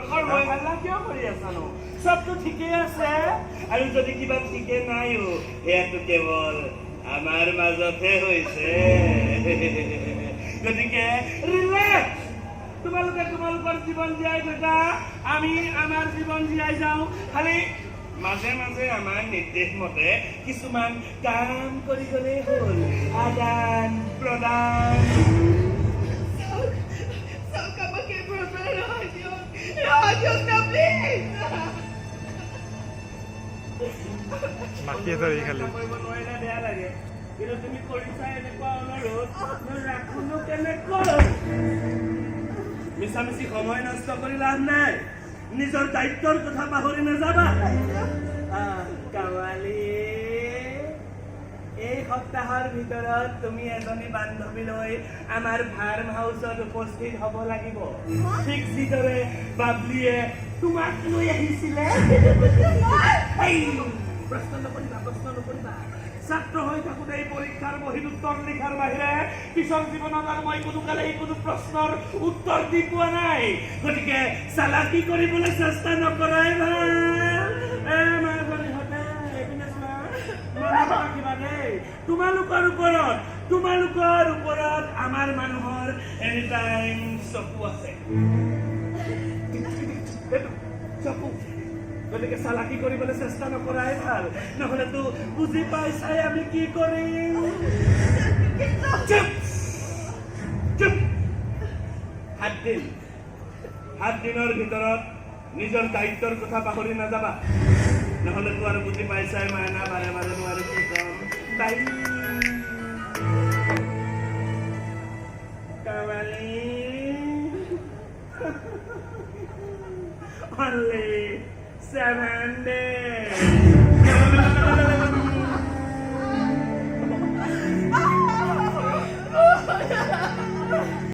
কিয় কৰি আছা নো সবটো ঠিকেই আছে আৰু যদি কিবা ঠিকে নাইও এয়াতো কেৱল আমাৰ মাজতহে হৈছে গতিকে ৰিলেক্স তোমালোকে তোমালোকৰ জীৱন জীয়াই থাকা আমি আমাৰ জীৱন জীয়াই যাওঁ খালি মাজে মাজে আমাৰ নিৰ্দেশ মতে কিছুমান কাম কৰি গ'লেই হ'ল আদান প্ৰদান মাখিয়ে ধৰি খালি বেয়া লাগে কিন্তু তুমি কৰিছা এনেকুৱা অনুৰোধ ৰাখোনো কেনেকৈ মিছামিছি সময় নষ্ট কৰি লাভ নাই নিজৰ দায়িত্বৰ কথা পাহৰি নাযাবা কাৱালী এই সপ্তাহৰ ভিতৰত তুমি এজনী বান্ধৱী লৈ আমাৰ ফাৰ্ম হাউচত উপস্থিত হ'ব লাগিব ঠিক যিদৰে বাবলিয়ে তোমাক লৈ আহিছিলে প্ৰশ্ন নকৰিবা ছাত্ৰ হৈ থাকোঁতে এই পৰীক্ষাৰ বহীত উত্তৰ লিখাৰ বাহিৰে পিছৰ জীৱনত আৰু মই কোনো কালে কোনো প্ৰশ্নৰ উত্তৰ দি পোৱা নাই গতিকে চালাকি কৰিবলৈ চেষ্টা নকৰাই ভাল তোমালোকৰ ওপৰত আমাৰ মানুহৰ এনি টাইম চকু আছে চকু গতিকে চালাকি কৰিবলৈ চেষ্টা নকৰাই ভাল নহ'লেতো বুজি পাইছাই আমি কি কৰিম চুপ 7 দিনৰ ভিতৰত নিজৰ দায়িত্বৰ কথা পাহৰি নাযাবা নহ'লেতো আৰু বুজি পাইছাই মাইনা বাৰে বাৰে নোৱাৰি কি কম কাৱালী only 7 days